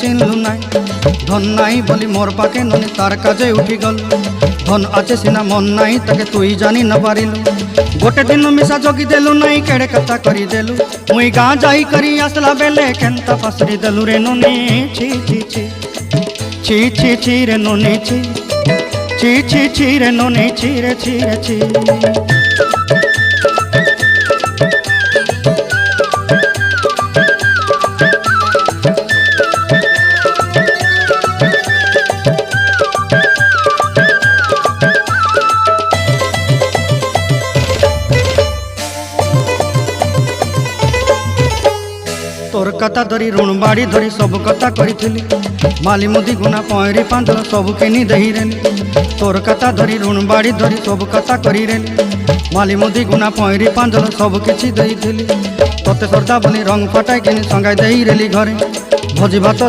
चिन्हलु नाई धन नाई बोली मोर पाके ननी तार काजे उठी गल धन आचे सिना मन नाई ताके तुई जानी न पारिलु गोटे दिन मिसा जगी देलु नाई केड़े कथा करी देलु मुई गाँ जाई करी आसला बेले केंता फासरी देलु रे ननी छी छी छी छी छी छी रे ननी छी छी छी छी रे ननी छी रे छी रे छी तोर कथा धरी ऋण बाड़ी धरी सब कथा करी माली मुदी गुना पहरी पांदल सब किनी दही रेली तोर कथा धरी ऋण बाड़ी धरी सब कथा करी रेली माली मुदी गुना पहरी पांदल सब किछि दही तोते सरदा बनी रंग फटाई किनी संगाई दही रेली घरे भोजी भात